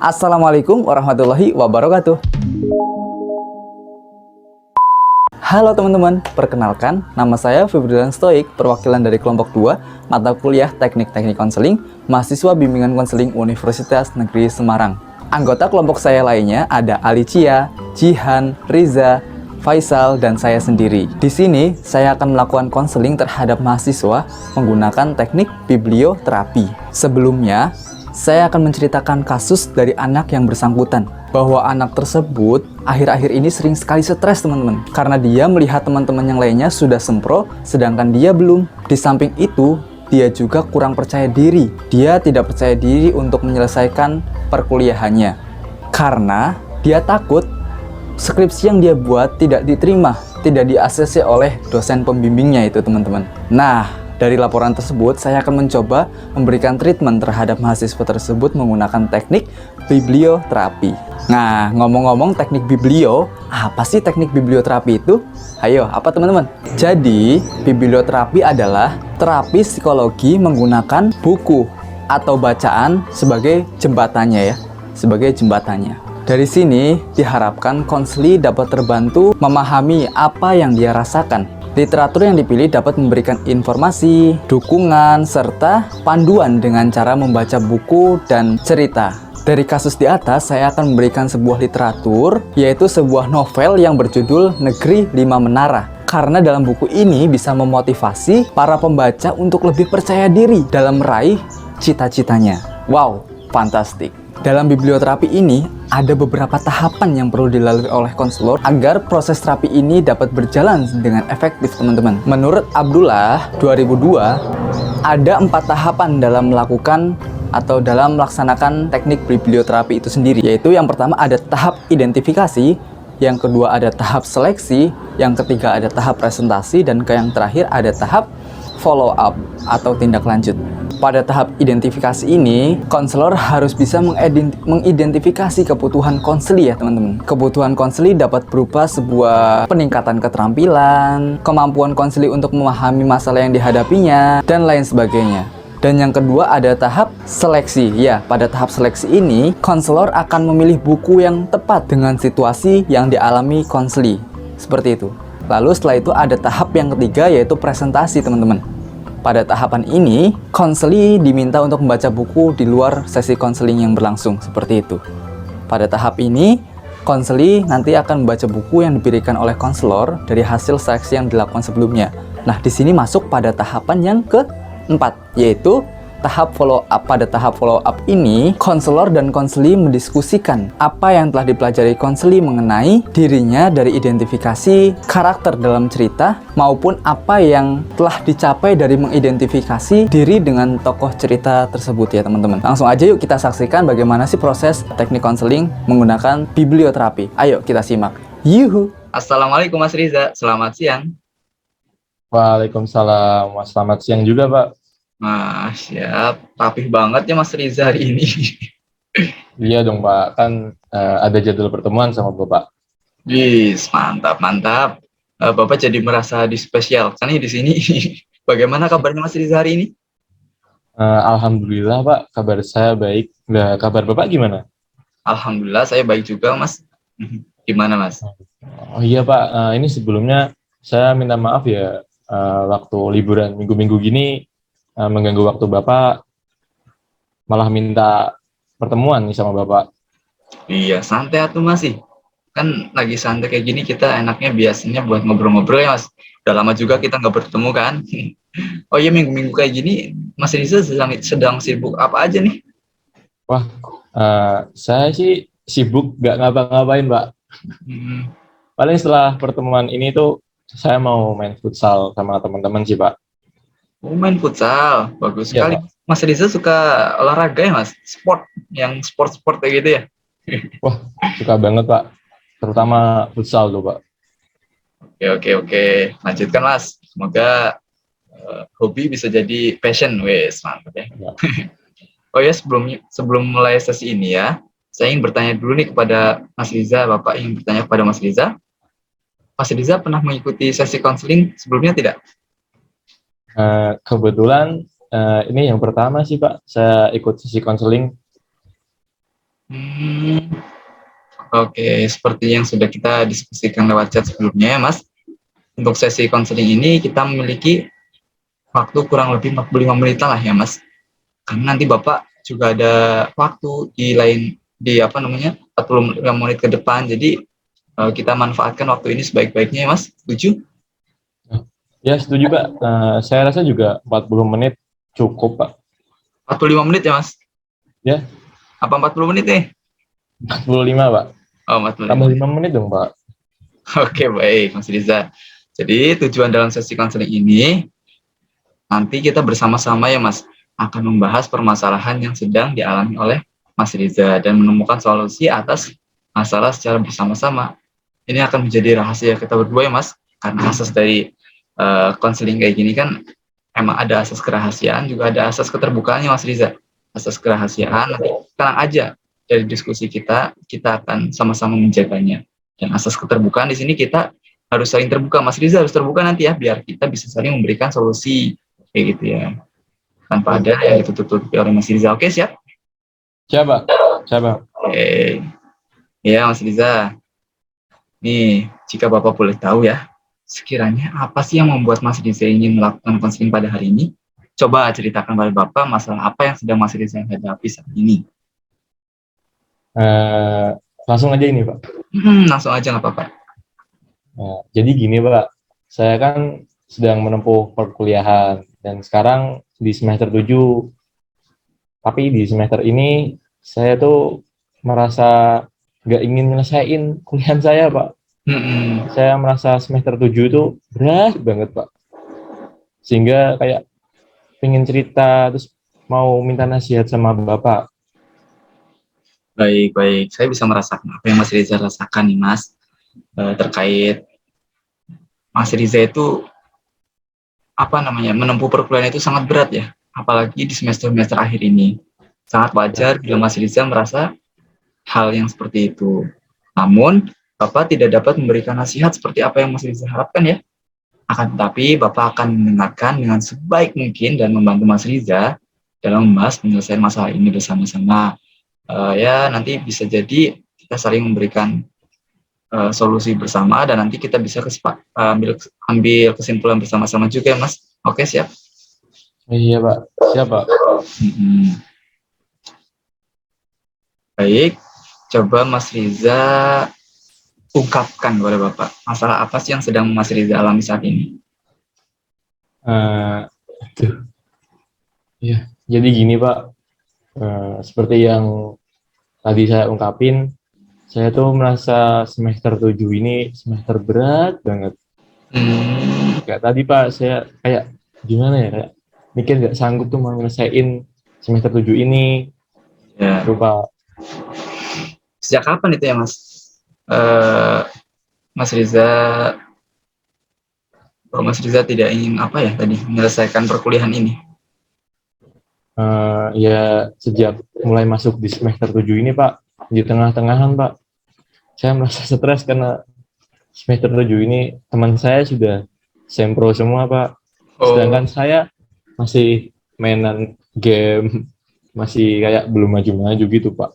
Assalamualaikum warahmatullahi wabarakatuh. Halo teman-teman, perkenalkan nama saya Febrian Stoik, perwakilan dari kelompok 2 mata kuliah Teknik Konseling, mahasiswa bimbingan konseling Universitas Negeri Semarang. Anggota kelompok saya lainnya ada Alicia, Jihan, Riza, Faisal, dan saya sendiri. Di sini saya akan melakukan konseling terhadap mahasiswa menggunakan teknik biblioterapi. Sebelumnya, saya akan menceritakan kasus dari anak yang bersangkutan, bahwa anak tersebut akhir-akhir ini sering sekali stres teman-teman, karena dia melihat teman-teman yang lainnya sudah sempro, sedangkan dia belum. Di samping itu, dia juga kurang percaya diri. Dia tidak percaya diri untuk menyelesaikan perkuliahannya, karena dia takut skripsi yang dia buat tidak diterima, tidak di-ACC oleh dosen pembimbingnya itu teman-teman. Nah, dari laporan tersebut, saya akan mencoba memberikan treatment terhadap mahasiswa tersebut menggunakan teknik biblioterapi. Nah, ngomong-ngomong teknik biblio, apa sih teknik biblioterapi itu? Ayo, apa teman-teman? Jadi, biblioterapi adalah terapi psikologi menggunakan buku atau bacaan sebagai jembatannya ya, sebagai jembatannya. Dari sini, diharapkan konseli dapat terbantu memahami apa yang dia rasakan. Literatur yang dipilih dapat memberikan informasi, dukungan, serta panduan dengan cara membaca buku dan cerita. Dari kasus di atas, saya akan memberikan sebuah literatur, yaitu sebuah novel yang berjudul Negeri Lima Menara. Karena dalam buku ini bisa memotivasi para pembaca untuk lebih percaya diri dalam meraih cita-citanya. Wow, fantastik. Dalam biblioterapi ini, ada beberapa tahapan yang perlu dilalui oleh konselor agar proses terapi ini dapat berjalan dengan efektif, teman-teman. Menurut Abdullah, 2002, ada 4 tahapan dalam melakukan atau dalam melaksanakan teknik biblioterapi itu sendiri. Yaitu yang pertama ada tahap identifikasi, yang kedua ada tahap seleksi, yang ketiga ada tahap presentasi, dan yang terakhir ada tahap follow up atau tindak lanjut. Pada tahap identifikasi ini, konselor harus bisa mengidentifikasi kebutuhan konseli ya teman-teman. Kebutuhan konseli dapat berupa sebuah peningkatan keterampilan, kemampuan konseli untuk memahami masalah yang dihadapinya, dan lain sebagainya. Dan yang kedua ada tahap seleksi. Ya, pada tahap seleksi ini, konselor akan memilih buku yang tepat dengan situasi yang dialami konseli. Seperti itu. Lalu setelah itu ada tahap yang ketiga, yaitu presentasi teman-teman. Pada tahapan ini, konseli diminta untuk membaca buku di luar sesi konseling yang berlangsung, seperti itu. Pada tahap ini, konseli nanti akan membaca buku yang diberikan oleh konselor dari hasil seleksi yang dilakukan sebelumnya. Nah, di sini masuk pada tahapan yang keempat, yaitu tahap follow up. Pada tahap follow up ini, konselor dan konseli mendiskusikan apa yang telah dipelajari konseli mengenai dirinya dari identifikasi karakter dalam cerita maupun apa yang telah dicapai dari mengidentifikasi diri dengan tokoh cerita tersebut ya teman-teman. Langsung aja yuk kita saksikan bagaimana sih proses teknik konseling menggunakan biblioterapi. Ayo kita simak. Yuhu. Assalamualaikum Mas Riza, selamat siang. Waalaikumsalam, selamat siang juga Pak. Nah, siap. Rapih banget ya Mas Riza hari ini. Iya dong Pak, kan ada jadwal pertemuan sama Bapak. Yes, mantap, mantap. Bapak jadi merasa dispesialkan nih di sini. Bagaimana kabarnya Mas Riza hari ini? Alhamdulillah Pak, kabar saya baik. Nah, kabar Bapak gimana? Alhamdulillah, saya baik juga Mas. Gimana Mas? Oh iya Pak, ini sebelumnya saya minta maaf ya, waktu liburan minggu-minggu gini mengganggu waktu Bapak, malah minta pertemuan nih sama Bapak. Iya, santai atuh masih. Kan lagi santai kayak gini kita enaknya biasanya buat ngobrol-ngobrol ya Mas. Udah lama juga kita nggak bertemu kan. Oh iya, minggu-minggu kayak gini Mas Riza sedang sibuk apa aja nih? Wah, saya sih sibuk gak ngapa-ngapain Pak. Hmm. Paling setelah pertemuan ini tuh saya mau main futsal sama teman-teman sih Pak. Main futsal, bagus Iya sekali. Pak. Mas Riza suka olahraga ya Mas? Sport, yang sport-sport kayak gitu ya? Wah, suka banget Pak. Terutama futsal tuh Pak. Oke. Lanjutkan Mas. Semoga hobi bisa jadi passion. Wes, mantap ya. Ya. Oh ya, sebelum mulai sesi ini ya, saya ingin bertanya dulu nih kepada Mas Riza. Bapak ingin bertanya kepada Mas Riza. Mas Riza pernah mengikuti sesi konseling sebelumnya tidak? Kebetulan ini yang pertama sih Pak, saya ikut sesi konseling. Hmm, oke, seperti yang sudah kita diskusikan lewat chat sebelumnya ya Mas. Untuk sesi konseling ini kita memiliki waktu kurang lebih 45 menit lah ya Mas. Karena nanti Bapak juga ada waktu di lain di apa namanya 45 menit ke depan. Jadi kita manfaatkan waktu ini sebaik-baiknya ya Mas. Setuju? Ya, setuju Pak. Saya rasa juga 40 menit cukup Pak. 45 menit ya Mas? Ya, Apa 40 menit nih? 45 Pak. Oh, 45 Tambah menit. 5 menit dong Pak. Oke, baik Mas Riza. Jadi tujuan dalam sesi konseling ini nanti kita bersama-sama ya Mas akan membahas permasalahan yang sedang dialami oleh Mas Riza dan menemukan solusi atas masalah secara bersama-sama. Ini akan menjadi rahasia kita berdua ya Mas, karena asas dari konseling kayak gini kan emang ada asas kerahasiaan, juga ada asas keterbukaannya Mas Riza. Asas kerahasiaan nanti tenang aja, dari diskusi kita akan sama-sama menjaganya. Dan asas keterbukaan di sini kita harus saling terbuka. Mas Riza harus terbuka nanti ya, biar kita bisa saling memberikan solusi kayak gitu ya, tanpa ada yang ditutup-tutupi oleh Mas Riza. Oke, siap? Siapa? Siapa? Oke. Ya, Mas Riza. Nih, jika Bapak boleh tahu ya, sekiranya apa sih yang membuat Mas Riza ingin melakukan konseling pada hari ini? Coba ceritakan pada Bapak masalah apa yang sedang Mas Riza hadapi saat ini. Eh, Langsung aja ini Pak. Langsung aja nggak apa-apa. Nah, jadi gini Pak, saya kan sedang menempuh perkuliahan dan sekarang di semester 7. Tapi di semester ini saya tuh merasa nggak ingin nyelesain kuliah saya Pak. Hmm, Saya merasa semester 7 itu berat banget Pak. Sehingga kayak pengen cerita terus mau minta nasihat sama Bapak. baik-baik. Saya bisa merasakan apa yang Mas Riza rasakan nih, Mas. Terkait Mas Riza itu apa namanya menempuh perkuliahan itu sangat berat ya, apalagi di semester-semester akhir ini. Sangat wajar bila Mas Riza merasa hal yang seperti itu. Namun, Bapak tidak dapat memberikan nasihat seperti apa yang Mas Riza harapkan ya. Akan tetapi, Bapak akan mendengarkan dengan sebaik mungkin dan membantu Mas Riza dalam membahas penyelesaian masalah ini bersama-sama. Ya, nanti bisa jadi kita saling memberikan solusi bersama dan nanti kita bisa ambil kesimpulan bersama-sama juga ya Mas. Oke, siap. Iya Pak, siapa? Hmm, baik, coba Mas Riza ungkapkan kepada Bapak masalah apa sih yang sedang Mas Riza alami saat ini. Uh, ya, jadi gini Pak, seperti yang tadi saya ungkapin, saya tuh merasa semester 7 ini semester berat banget. Kayak tadi Pak, saya kayak gimana ya, kayak mikir nggak sanggup tuh mau ngelesain semester 7 ini. Ya. Lupa. Sejak kapan itu ya Mas? Uh, Mas Riza, Mas Riza tidak ingin apa ya tadi menyelesaikan perkuliahan ini. Ya sejak mulai masuk di semester 7 ini Pak, di tengah-tengahan Pak, saya merasa stres karena semester 7 ini teman saya sudah sempro semua Pak, sedangkan saya masih mainan game, masih kayak belum maju-maju gitu Pak.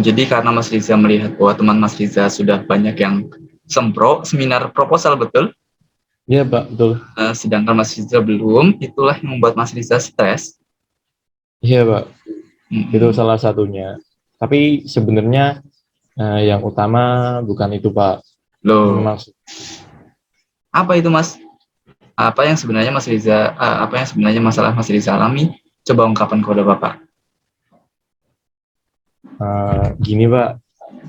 Jadi karena Mas Riza melihat bahwa teman Mas Riza sudah banyak yang sempro, seminar proposal betul? Iya Pak, betul. Sedangkan Mas Riza belum, itulah yang membuat Mas Riza stres. Iya Pak, itu salah satunya. Tapi sebenarnya yang utama bukan itu Pak. Loh, Maksud, apa itu Mas? Apa yang sebenarnya Mas Riza, apa yang sebenarnya masalah Mas Riza alami? Coba ungkapkan kepada Bapak. Gini Pak,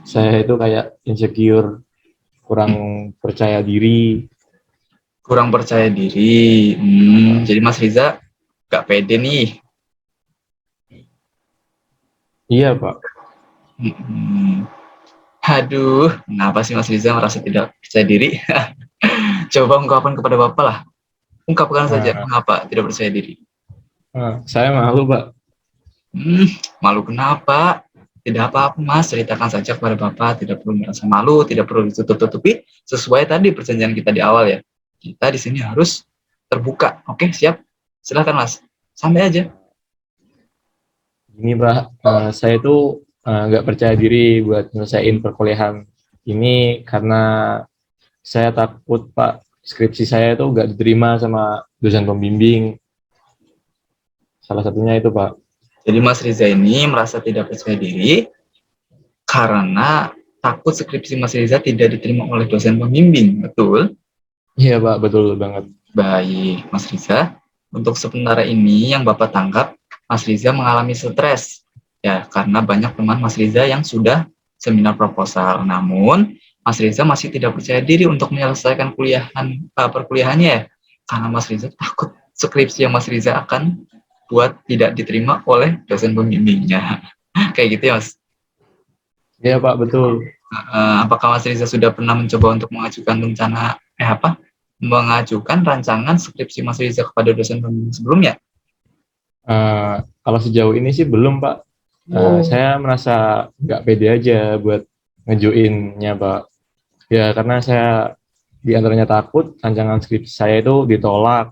saya itu kayak insecure, kurang percaya diri. Kurang percaya diri. Jadi Mas Riza gak pede nih. Iya Pak. Aduh, kenapa sih Mas Riza merasa tidak percaya diri? Coba ungkapkan kepada Bapak lah. Ungkapkan saja mengapa tidak percaya diri. Saya malu Pak. Malu kenapa? Tidak apa-apa Mas, ceritakan saja kepada Bapak, tidak perlu merasa malu, tidak perlu ditutup-tutupi, sesuai tadi perjanjian kita di awal ya. Kita di sini harus terbuka. Oke, siap? Silakan Mas, sampai aja. Ini Pak, saya itu nggak percaya diri buat nyelesain perkuliahan ini karena saya takut Pak skripsi saya itu nggak diterima sama dosen pembimbing. Salah satunya itu Pak. Jadi Mas Riza ini merasa tidak percaya diri karena takut skripsi Mas Riza tidak diterima oleh dosen pembimbing, betul? Iya Pak, betul banget. Baik, Mas Riza. Untuk sementara ini yang Bapak tangkap, Mas Riza mengalami stres. Ya, karena banyak teman Mas Riza yang sudah seminar proposal. Namun, Mas Riza masih tidak percaya diri untuk menyelesaikan perkuliahannya ya. Karena Mas Riza takut skripsi yang Mas Riza akan buat tidak diterima oleh dosen pembimbingnya. Kayak gitu ya, Mas. Iya Pak, betul. Apakah Mas Riza sudah pernah mencoba untuk mengajukan rancangan skripsi Mas Riza kepada dosen pembimbing sebelumnya? Kalau sejauh ini sih belum Pak. Saya merasa nggak pede aja buat ngejuinnya Pak. Ya karena saya diantaranya takut rancangan skripsi saya itu ditolak.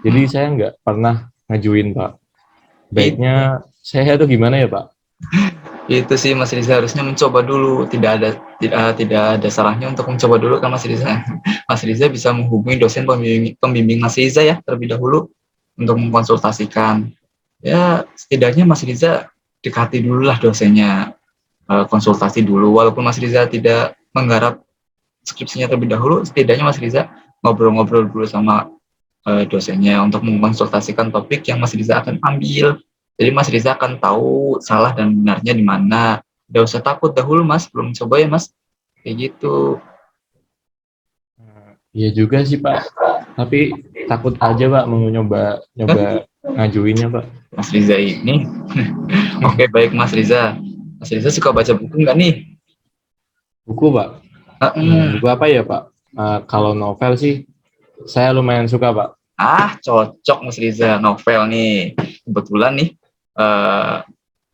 Jadi saya nggak pernah ngajuin Pak. Baiknya saya tuh gimana ya Pak? Itu sih Mas Riza harusnya mencoba dulu. Tidak ada salahnya untuk mencoba dulu kan Mas Riza. Mas Riza bisa menghubungi dosen pembimbing Mas Riza ya terlebih dahulu untuk mengkonsultasikan. Ya setidaknya Mas Riza dekati dulu lah dosennya, konsultasi dulu. Walaupun Mas Riza tidak menggarap skripsinya terlebih dahulu, setidaknya Mas Riza ngobrol-ngobrol dulu sama dosennya untuk mengkonsultasikan topik yang Mas Riza akan ambil. Jadi Mas Riza akan tahu salah dan benarnya di mana. Tidak usah takut dahulu Mas, belum coba ya Mas. Kayak gitu. Iya juga sih Pak. Tapi takut aja Pak mau nyoba ngajuinnya Pak. Mas Riza ini. Oke, baik Mas Riza. Mas Riza suka baca buku nggak nih? Buku Pak. Buku apa ya Pak? Kalau novel sih saya lumayan suka Pak. Cocok Mas Riza, novel nih. Kebetulan nih,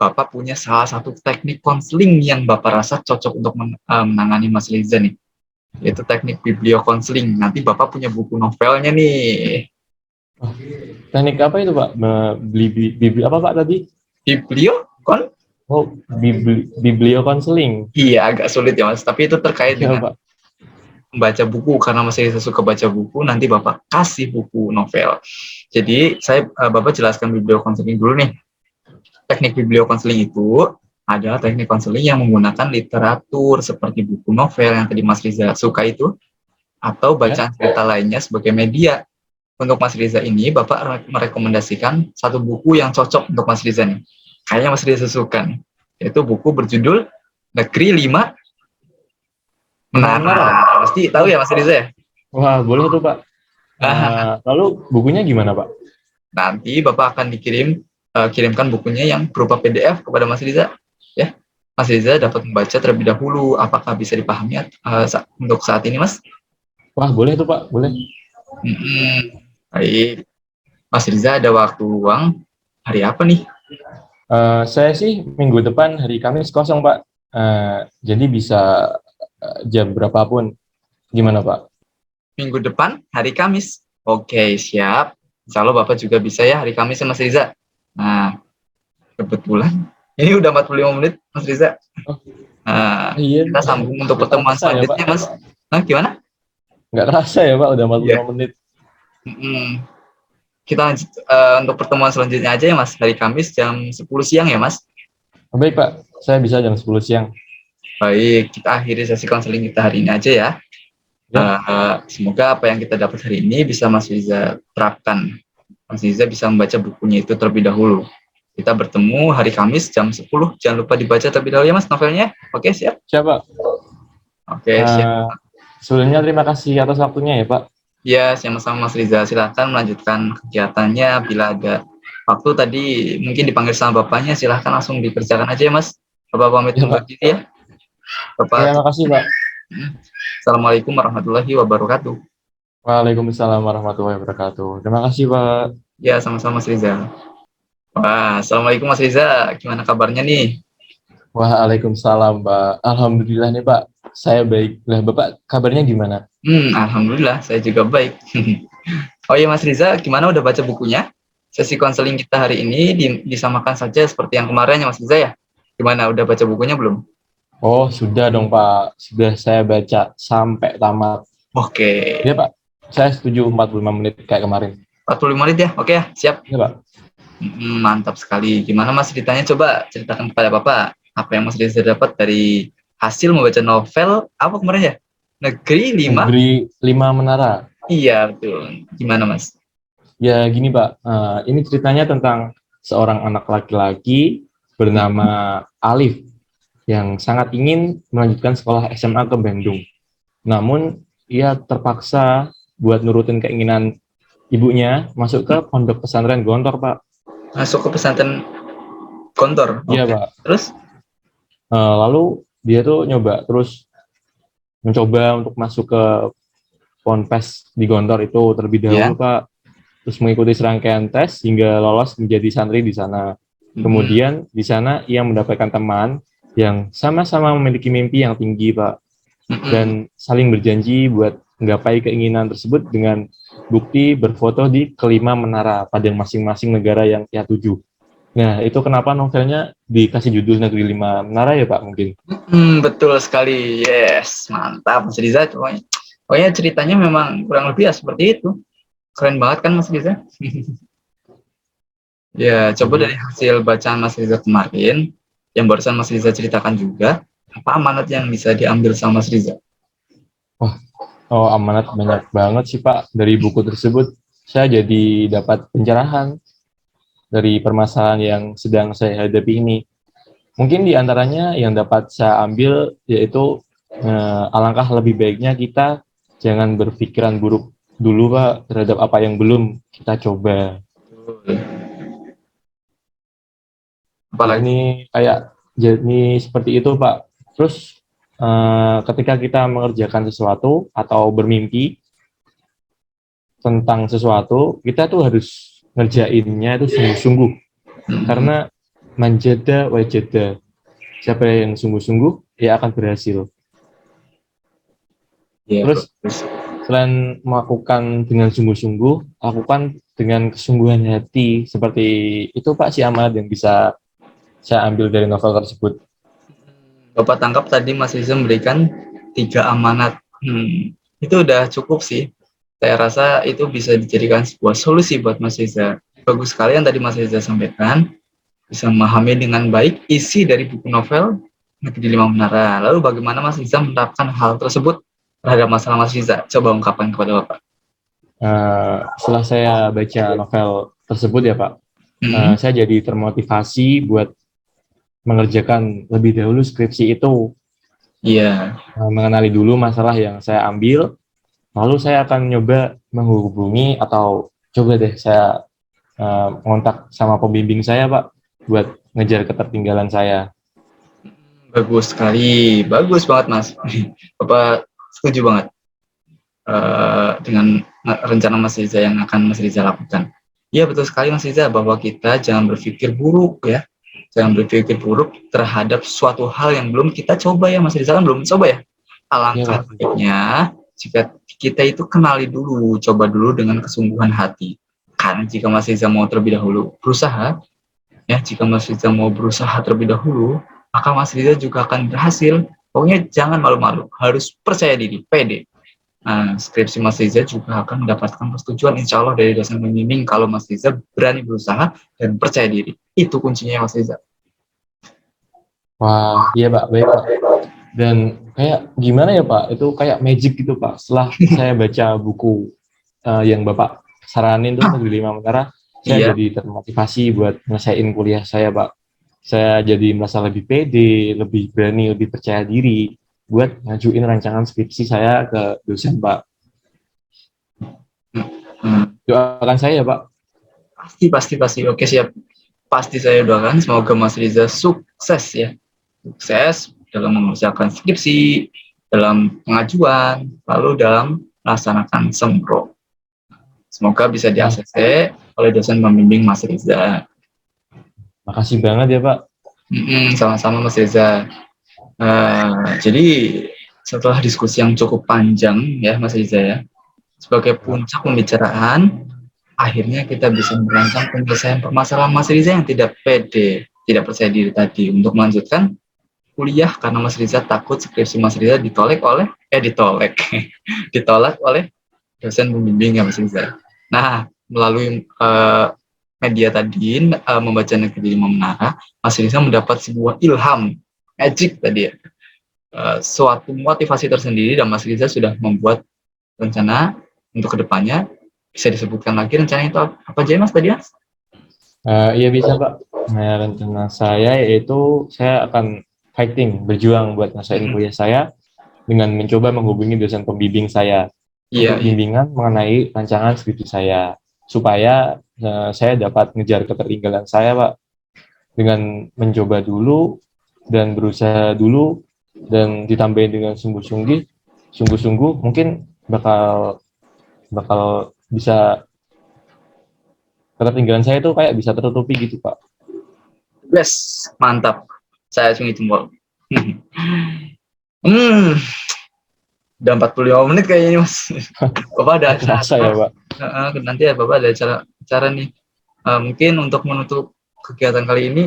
Bapak punya salah satu teknik konseling yang Bapak rasa cocok untuk menangani Mas Riza nih. Yaitu teknik bibliokonseling. Nanti Bapak punya buku novelnya nih. Teknik apa itu Pak? Bibli apa Pak tadi? Bibliokon? Oh, bibliokonseling. Iya, agak sulit ya Mas. Tapi itu terkait Ya, dengan Pak. membaca buku. Karena Mas Riza suka baca buku, nanti Bapak kasih buku novel. Jadi, Bapak jelaskan bibliokonseling dulu nih. Teknik bibliokonseling itu adalah teknik konseling yang menggunakan literatur seperti buku novel yang tadi Mas Riza suka itu, atau bacaan cerita lainnya sebagai media. Untuk Mas Riza ini, Bapak merekomendasikan satu buku yang cocok untuk Mas Riza nih. Kayaknya Mas Riza suka nih. Yaitu buku berjudul Negeri 5 Menara. Pasti tahu ya Mas Riza ya? Wah, boleh tuh Pak. Lalu bukunya gimana Pak? Nanti Bapak akan kirimkan bukunya yang berupa PDF kepada Mas Riza. Ya, Mas Riza dapat membaca terlebih dahulu. Apakah bisa dipahami untuk saat ini, Mas? Wah, boleh tuh Pak, boleh. Baik. Mas Riza ada waktu luang hari apa nih? Saya sih minggu depan hari Kamis kosong Pak. Jadi bisa jam berapapun. Gimana Pak? Minggu depan hari Kamis. Oke, siap. Insya Allah Bapak juga bisa ya hari Kamis ya Mas Riza. Nah, kebetulan ini udah 45 menit Mas Riza. Iya. Kita sambung untuk pertemuan selanjutnya ya, Mas. Gimana? Nggak terasa ya Pak, udah 45 menit. Kita lanjut untuk pertemuan selanjutnya aja ya Mas. Hari Kamis jam 10 siang ya Mas. Baik Pak, saya bisa jam 10 siang. Baik, kita akhiri sesi konseling kita hari ini aja ya. Semoga apa yang kita dapat hari ini bisa Mas Riza terapkan. Mas Riza bisa membaca bukunya itu terlebih dahulu. Kita bertemu hari Kamis jam 10. Jangan lupa dibaca terlebih dahulu ya Mas novelnya. Oke, siap? Siap Pak. Oke, siap. Sebelumnya terima kasih atas waktunya ya Pak. Ya, sama-sama Mas Riza. Silakan melanjutkan kegiatannya. Bila ada waktu tadi mungkin dipanggil sama bapaknya, silahkan langsung dikerjakan aja ya Mas. Bapak pamit undur diri ya. Bapak. Terima kasih Pak. Assalamualaikum warahmatullahi wabarakatuh. Waalaikumsalam warahmatullahi wabarakatuh. Terima kasih Pak. Ya, sama-sama Mas Riza. Wah, Assalamualaikum Mas Riza. Gimana kabarnya nih? Waalaikumsalam Pak. Alhamdulillah nih Pak. Saya baik. Lah Bapak kabarnya gimana? Alhamdulillah, saya juga baik. Oh iya Mas Riza, gimana udah baca bukunya? Sesi konseling kita hari ini disamakan saja seperti yang kemarin ya Mas Riza ya? Gimana, udah baca bukunya belum? Oh, sudah dong Pak. Sudah saya baca sampai tamat. Oke, Ya Pak, saya setuju 45 menit kayak kemarin. 45 menit ya? Oke ya, siap. Ya Pak. Mantap sekali. Gimana Mas ceritanya? Coba ceritakan kepada Bapak. Apa yang Mas Reza dapat dari hasil membaca novel apa kemarin ya? Negeri 5? Negeri 5 Menara. Iya, betul. Gimana Mas? Ya gini Pak, ini ceritanya tentang seorang anak laki-laki bernama Alif yang sangat ingin melanjutkan sekolah SMA ke Bandung. Namun ia terpaksa buat nurutin keinginan ibunya masuk ke pondok pesantren Gontor Pak. Masuk ke pesantren Gontor. Iya Oke. Pak. Terus? Lalu dia tuh nyoba terus mencoba untuk masuk ke ponpes di Gontor itu terlebih dahulu Ya. Pak. Terus mengikuti serangkaian tes hingga lolos menjadi santri di sana. Kemudian di sana ia mendapatkan teman yang sama-sama memiliki mimpi yang tinggi Pak, dan saling berjanji buat menggapai keinginan tersebut dengan bukti berfoto di kelima menara pada masing-masing negara yang ia tuju. Nah, itu kenapa novelnya dikasih judul Negeri Lima Menara ya Pak mungkin? Betul sekali. Yes, mantap Mas Riza. Pokoknya, pokoknya ceritanya memang kurang lebih ya seperti itu. Keren banget kan Mas Riza? Ya, coba dari hasil bacaan Mas Riza kemarin, yang barusan Mas Riza ceritakan juga, apa amanat yang bisa diambil sama Mas Riza? Oh, amanat banyak banget sih Pak. Dari buku tersebut, saya jadi dapat pencerahan dari permasalahan yang sedang saya hadapi ini. Mungkin di antaranya yang dapat saya ambil yaitu alangkah lebih baiknya kita jangan berpikiran buruk dulu Pak terhadap apa yang belum kita coba. Apalagi? Ini kayak jadi seperti itu Pak. Terus ketika kita mengerjakan sesuatu atau bermimpi tentang sesuatu, kita tuh harus ngerjainnya itu sungguh-sungguh. Karena manjada wajada. Siapa yang sungguh-sungguh, dia akan berhasil. Ya, Terus selain melakukan dengan sungguh-sungguh, lakukan dengan kesungguhan hati. Seperti itu Pak si Ahmad yang bisa saya ambil dari novel tersebut. Bapak tangkap tadi Mas Riza memberikan 3 amanat. Itu udah cukup sih. Saya rasa itu bisa dijadikan sebuah solusi buat Mas Riza. Bagus sekali yang tadi Mas Riza sampaikan. Bisa memahami dengan baik isi dari buku novel Negeri Lima Menara. Lalu bagaimana Mas Riza menerapkan hal tersebut terhadap masalah Mas Riza? Coba ungkapkan kepada Bapak. Setelah saya baca novel tersebut ya Pak, saya jadi termotivasi buat mengerjakan lebih dahulu skripsi itu. Iya. Mengenali dulu masalah yang saya ambil, lalu saya akan nyoba menghubungi atau coba deh saya kontak sama pembimbing saya Pak, buat ngejar ketertinggalan saya. Bagus sekali, bagus banget Mas. Bapak setuju banget dengan rencana Mas Riza yang akan Mas Riza lakukan. Iya betul sekali Mas Riza, bahwa kita jangan berpikir buruk ya, jangan berpikir buruk terhadap suatu hal yang belum kita coba ya Mas Riza, kan belum coba ya. Alangkah baiknya jika kita itu kenali dulu, coba dulu dengan kesungguhan hati. Karena jika Mas Riza mau terlebih dahulu berusaha, ya jika Mas Riza mau berusaha terlebih dahulu, maka Mas Riza juga akan berhasil. Pokoknya jangan malu-malu, harus percaya diri, pede. Nah, skripsi Mas Riza juga akan mendapatkan persetujuan insya Allah dari dosen pembimbing kalau Mas Riza berani berusaha dan percaya diri. Itu kuncinya Mas Riza. Wah, iya Pak, baik Pak. Dan kayak gimana ya Pak, itu kayak magic gitu Pak. Setelah saya baca buku yang Bapak saranin tuh Negeri Lima Menara, saya jadi termotivasi buat nyelesain kuliah saya Pak. Saya jadi merasa lebih pede, lebih berani, lebih percaya diri buat ngajuin rancangan skripsi saya ke dosen Pak. Doakan saya Pak. Pasti. Oke siap. Pasti saya doakan semoga Mas Riza sukses ya. Sukses dalam mengerjakan skripsi, dalam pengajuan, lalu dalam melaksanakan sempro. Semoga bisa di-ACC oleh dosen pembimbing Mas Riza. Makasih banget ya Pak. Sama-sama Mas Riza. Jadi setelah diskusi yang cukup panjang ya Mas Riza ya, sebagai puncak pembicaraan, akhirnya kita bisa merancang penyelesaian permasalahan Mas Riza yang tidak pede. tidak percaya diri tadi untuk melanjutkan kuliah karena Mas Riza takut skripsi Mas Riza ditolak oleh dosen pembimbing ya Mas Riza. Nah, melalui media tadi membaca Negeri Lima Menara, Mas Riza mendapat sebuah ilham magic tadi ya. Suatu motivasi tersendiri dan Mas Riza sudah membuat rencana untuk kedepannya. Bisa disebutkan lagi rencananya itu apa aja Mas tadi ya? Iya bisa Pak. Nah, rencana saya yaitu saya akan fighting, berjuang buat ngasain kuliah saya dengan mencoba menghubungi dosen pembimbing saya Iya, untuk iya. bimbingan mengenai rancangan skripsi saya, supaya saya dapat ngejar ketertinggalan saya Pak, dengan mencoba dulu dan berusaha dulu dan ditambahin dengan sungguh-sungguh mungkin bakal bakal bisa ketertinggalan saya itu kayak bisa tertutupi gitu Pak. Yes, mantap. Saya cungi jempol. Hmm, udah 45 menit kayaknya Mas. Bapak ada acara. Kerasa ya Pak. Nanti ya Bapak ada acara nih. Mungkin untuk menutup kegiatan kali ini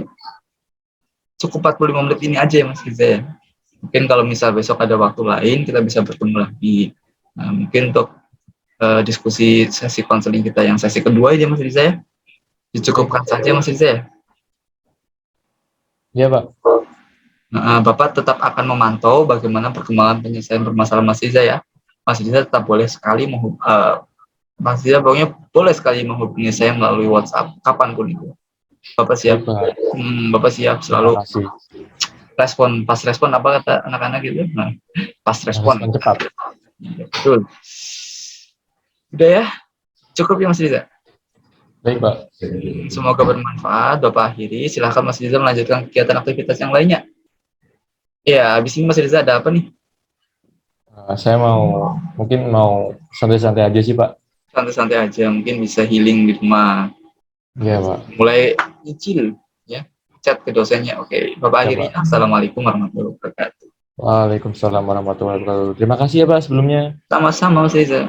cukup 45 menit ini aja ya Mas Riza ya. Mungkin kalau misal besok ada waktu lain kita bisa bertemu lagi. Mungkin untuk diskusi sesi konseling kita yang sesi kedua aja Mas Riza ya. Dicukupkan saja Mas Riza ya. Iya Pak. Bapak tetap akan memantau bagaimana perkembangan penyelesaian permasalahan Mas Riza ya. Mas Riza tetap boleh sekali Mas Riza pokoknya boleh sekali menghubungi saya melalui WhatsApp kapanpun itu. Bapak siap. Baik, Pak. Bapak siap Terima selalu kasih. pas respon apa kata anak-anak gitu. Nah, pas respon. Respon cepat. Betul. Udah ya, cukup ya Mas Riza. Baik Pak. Semoga bermanfaat. Bapak akhiri. Silahkan Mas Riza melanjutkan kegiatan aktivitas yang lainnya. Ya, habis ini Mas Riza ada apa nih? Saya mungkin mau santai-santai aja sih Pak. Santai-santai aja, mungkin bisa healing di rumah. Iya Pak. Mulai nyicil ya, chat ke dosennya. Oke, Bapak Ya, akhiri. Pak. Assalamualaikum warahmatullahi wabarakatuh. Waalaikumsalam warahmatullahi wabarakatuh. Terima kasih ya Pak sebelumnya. Sama-sama Mas Riza.